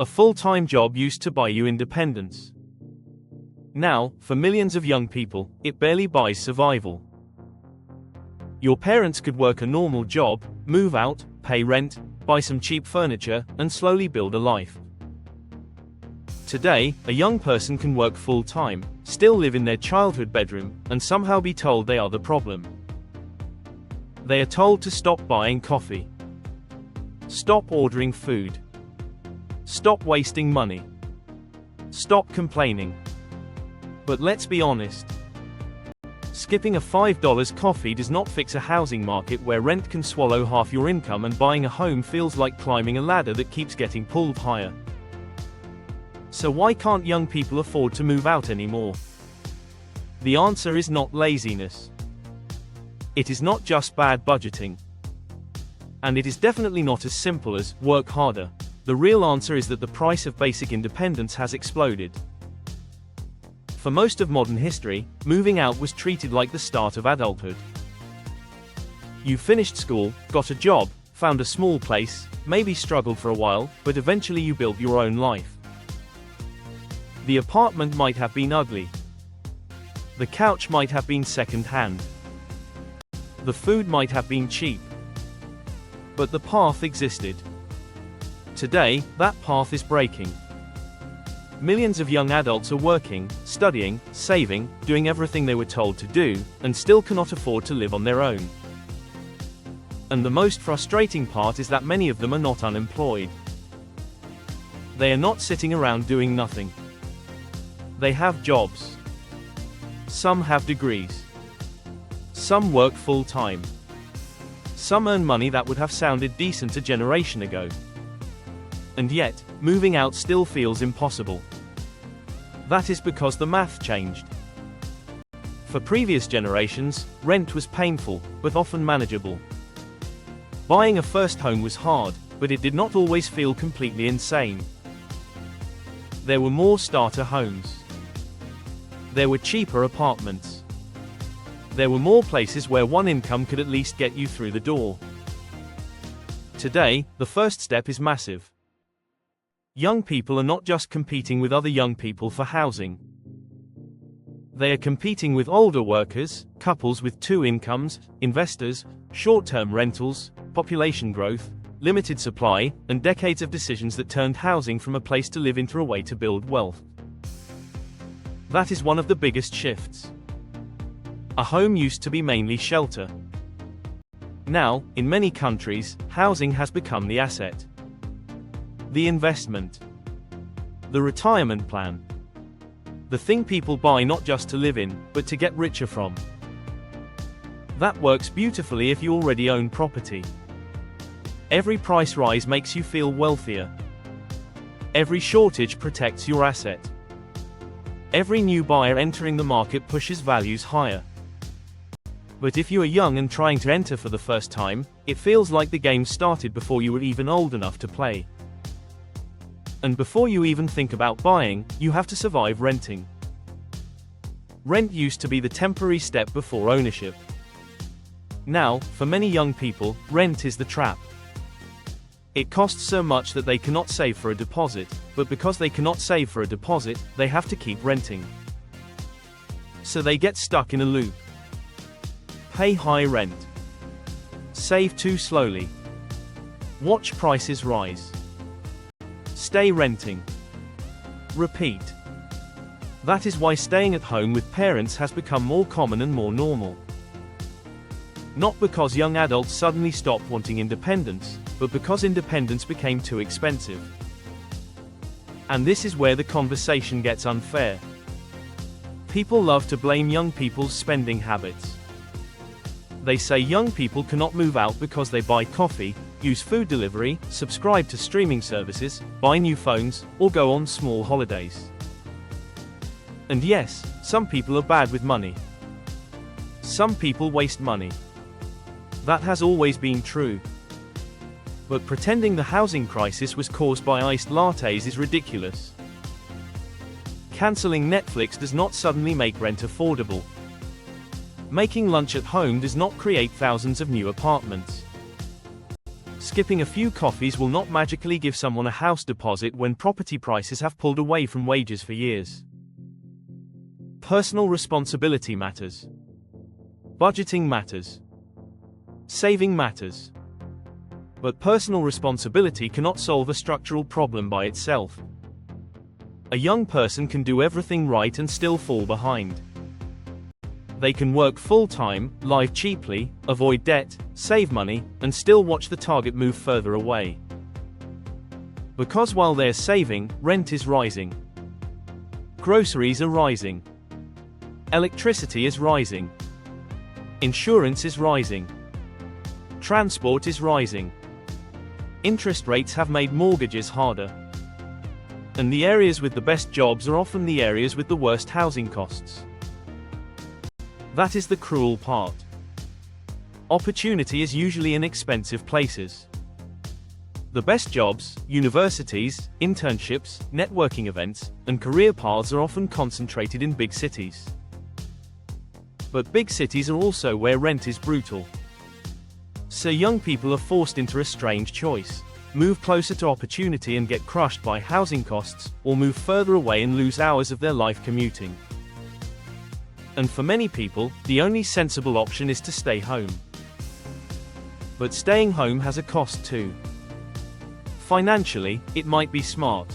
A full-time job used to buy you independence. Now, for millions of young people, it barely buys survival. Your parents could work a normal job, move out, pay rent, buy some cheap furniture, and slowly build a life. Today, a young person can work full-time, still live in their childhood bedroom, and somehow be told they are the problem. They are told to stop buying coffee. Stop ordering food. Stop wasting money. Stop complaining. But let's be honest. Skipping a $5 coffee does not fix a housing market where rent can swallow half your income and buying a home feels like climbing a ladder that keeps getting pulled higher. So why can't young people afford to move out anymore? The answer is not laziness. It is not just bad budgeting. And it is definitely not as simple as work harder. The real answer is that the price of basic independence has exploded. For most of modern history, moving out was treated like the start of adulthood. You finished school, got a job, found a small place, maybe struggled for a while, but eventually you built your own life. The apartment might have been ugly. The couch might have been second-hand. The food might have been cheap. But the path existed. Today, that path is breaking. Millions of young adults are working, studying, saving, doing everything they were told to do, and still cannot afford to live on their own. And the most frustrating part is that many of them are not unemployed. They are not sitting around doing nothing. They have jobs. Some have degrees. Some work full-time. Some earn money that would have sounded decent a generation ago. And yet, moving out still feels impossible. That is because the math changed. For previous generations, rent was painful, but often manageable. Buying a first home was hard, but it did not always feel completely insane. There were more starter homes. There were cheaper apartments. There were more places where one income could at least get you through the door. Today, the first step is massive. Young people are not just competing with other young people for housing. They are competing with older workers, couples with two incomes, investors, short-term rentals, population growth, limited supply, and decades of decisions that turned housing from a place to live into a way to build wealth. That is one of the biggest shifts. A home used to be mainly shelter. Now, in many countries, housing has become the asset. The investment. The retirement plan. The thing people buy not just to live in, but to get richer from. That works beautifully if you already own property. Every price rise makes you feel wealthier. Every shortage protects your asset. Every new buyer entering the market pushes values higher. But if you are young and trying to enter for the first time, it feels like the game started before you were even old enough to play. And before you even think about buying, you have to survive renting. Rent used to be the temporary step before ownership. Now, for many young people, rent is the trap. It costs so much that they cannot save for a deposit, but because they cannot save for a deposit, they have to keep renting. So they get stuck in a loop. Pay high rent. Save too slowly. Watch prices rise. Stay renting. Repeat. That is why staying at home with parents has become more common and more normal. Not because young adults suddenly stopped wanting independence, but because independence became too expensive. And this is where the conversation gets unfair. People love to blame young people's spending habits. They say young people cannot move out because they buy coffee, use food delivery, subscribe to streaming services, buy new phones, or go on small holidays. And yes, some people are bad with money. Some people waste money. That has always been true. But pretending the housing crisis was caused by iced lattes is ridiculous. Canceling Netflix does not suddenly make rent affordable. Making lunch at home does not create thousands of new apartments. Skipping a few coffees will not magically give someone a house deposit when property prices have pulled away from wages for years. Personal responsibility matters. Budgeting matters. Saving matters. But personal responsibility cannot solve a structural problem by itself. A young person can do everything right and still fall behind. They can work full-time, live cheaply, avoid debt, save money, and still watch the target move further away. Because while they're saving, rent is rising. Groceries are rising. Electricity is rising. Insurance is rising. Transport is rising. Interest rates have made mortgages harder. And the areas with the best jobs are often the areas with the worst housing costs. That is the cruel part. Opportunity is usually in expensive places. The best jobs, universities, internships, networking events, and career paths are often concentrated in big cities. But big cities are also where rent is brutal. So young people are forced into a strange choice: move closer to opportunity and get crushed by housing costs, or move further away and lose hours of their life commuting. And for many people, the only sensible option is to stay home. But staying home has a cost too. Financially, it might be smart.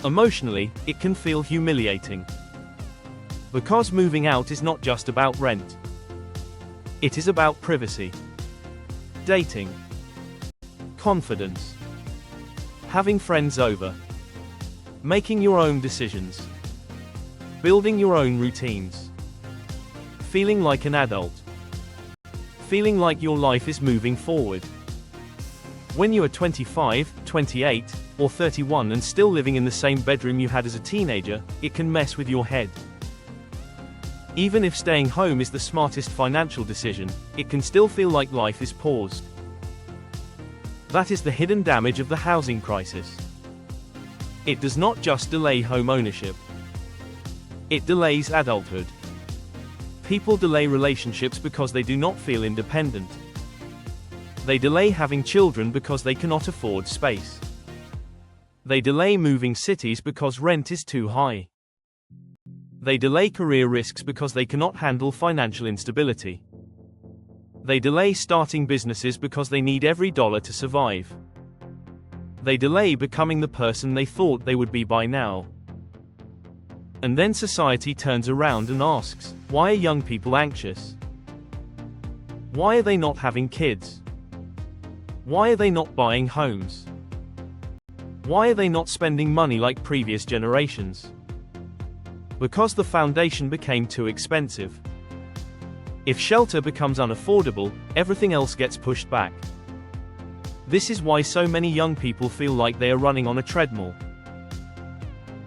Emotionally, it can feel humiliating. Because moving out is not just about rent. It is about privacy, dating, confidence, having friends over, making your own decisions, building your own routines, feeling like an adult, feeling like your life is moving forward. When you are 25, 28, or 31 and still living in the same bedroom you had as a teenager, it can mess with your head. Even if staying home is the smartest financial decision, it can still feel like life is paused. That is the hidden damage of the housing crisis. It does not just delay home ownership. It delays adulthood. People delay relationships because they do not feel independent. They delay having children because they cannot afford space. They delay moving cities because rent is too high. They delay career risks because they cannot handle financial instability. They delay starting businesses because they need every dollar to survive. They delay becoming the person they thought they would be by now. And then society turns around and asks, why are young people anxious? Why are they not having kids? Why are they not buying homes? Why are they not spending money like previous generations? Because the foundation became too expensive. If shelter becomes unaffordable, everything else gets pushed back. This is why so many young people feel like they are running on a treadmill.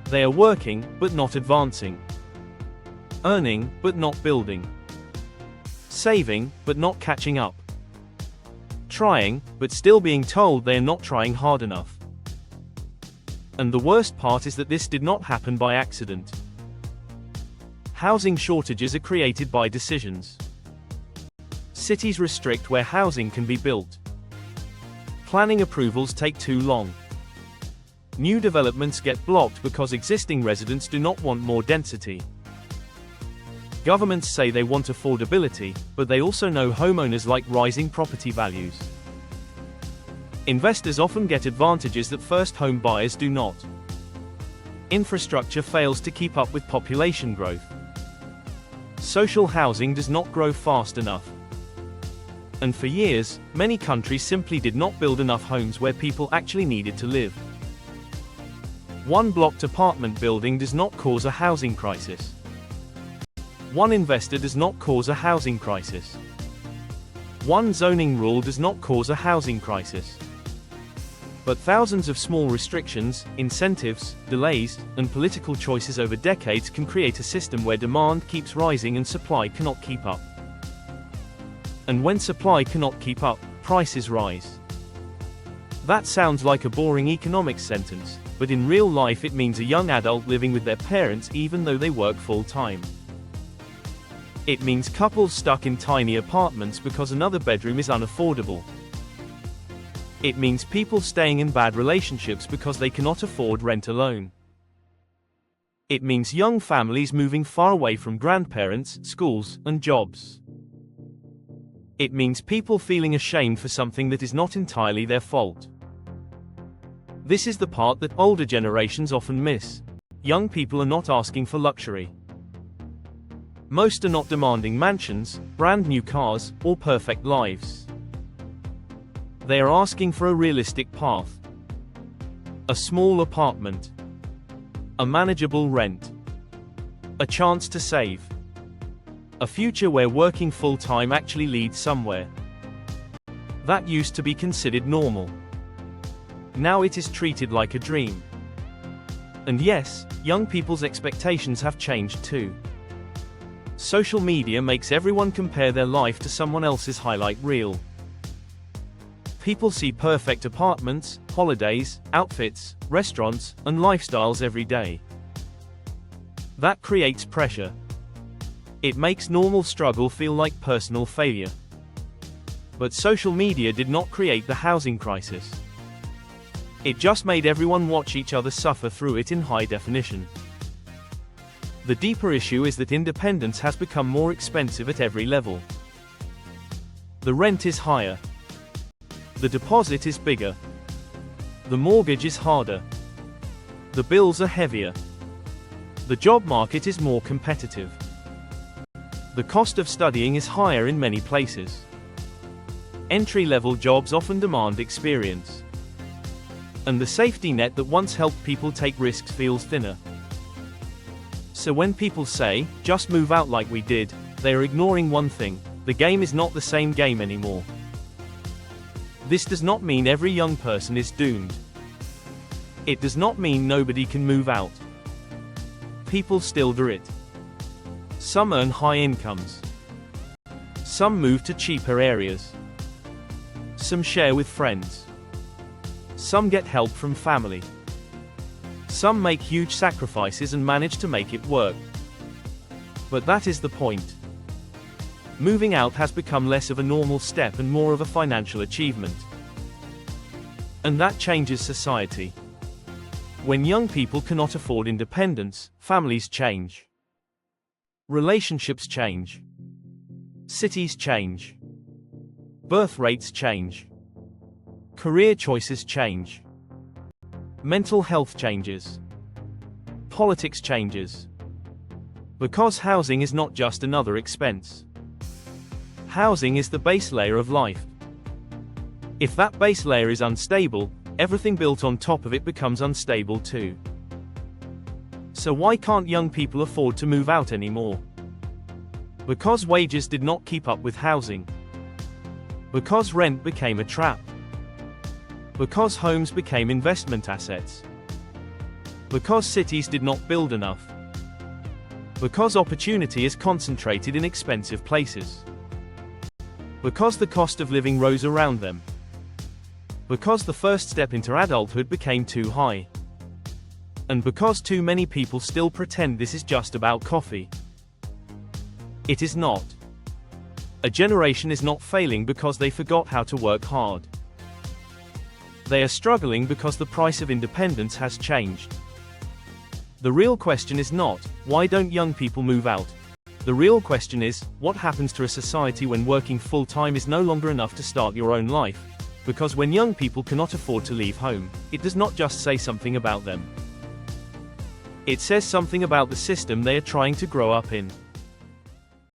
They are working, but not advancing. Earning, but not building. Saving, but not catching up. Trying, but still being told they are not trying hard enough. And the worst part is that this did not happen by accident. Housing shortages are created by decisions. Cities restrict where housing can be built. Planning approvals take too long. New developments get blocked because existing residents do not want more density. Governments say they want affordability, but they also know homeowners like rising property values. Investors often get advantages that first home buyers do not. Infrastructure fails to keep up with population growth. Social housing does not grow fast enough. And for years, many countries simply did not build enough homes where people actually needed to live. One blocked apartment building does not cause a housing crisis. One investor does not cause a housing crisis. One zoning rule does not cause a housing crisis. But thousands of small restrictions, incentives, delays, and political choices over decades can create a system where demand keeps rising and supply cannot keep up. And when supply cannot keep up, prices rise. That sounds like a boring economics sentence, but in real life it means a young adult living with their parents even though they work full-time. It means couples stuck in tiny apartments because another bedroom is unaffordable. It means people staying in bad relationships because they cannot afford rent alone. It means young families moving far away from grandparents, schools, and jobs. It means people feeling ashamed for something that is not entirely their fault. This is the part that older generations often miss. Young people are not asking for luxury. Most are not demanding mansions, brand new cars, or perfect lives. They are asking for a realistic path. A small apartment. A manageable rent. A chance to save. A future where working full-time actually leads somewhere. That used to be considered normal. Now it is treated like a dream. And yes, young people's expectations have changed too. Social media makes everyone compare their life to someone else's highlight reel. People see perfect apartments, holidays, outfits, restaurants, and lifestyles every day. That creates pressure. It makes normal struggle feel like personal failure. But social media did not create the housing crisis. It just made everyone watch each other suffer through it in high definition. The deeper issue is that independence has become more expensive at every level. The rent is higher. The deposit is bigger. The mortgage is harder. The bills are heavier. The job market is more competitive. The cost of studying is higher in many places. Entry-level jobs often demand experience. And the safety net that once helped people take risks feels thinner. So when people say, just move out like we did, they are ignoring one thing: the game is not the same game anymore. This does not mean every young person is doomed. It does not mean nobody can move out. People still do it. Some earn high incomes. Some move to cheaper areas. Some share with friends. Some get help from family. Some make huge sacrifices and manage to make it work. But that is the point. Moving out has become less of a normal step and more of a financial achievement. And that changes society. When young people cannot afford independence, families change. Relationships change. Cities change. Birth rates change. Career choices change. Mental health changes. Politics changes. Because housing is not just another expense. Housing is the base layer of life. If that base layer is unstable, everything built on top of it becomes unstable too. So why can't young people afford to move out anymore? Because wages did not keep up with housing. Because rent became a trap. Because homes became investment assets. Because cities did not build enough. Because opportunity is concentrated in expensive places. Because the cost of living rose around them. Because the first step into adulthood became too high. And because too many people still pretend this is just about coffee. It is not. A generation is not failing because they forgot how to work hard. They are struggling because the price of independence has changed. The real question is not, why don't young people move out? The real question is, what happens to a society when working full-time is no longer enough to start your own life? Because when young people cannot afford to leave home, it does not just say something about them. It says something about the system they are trying to grow up in.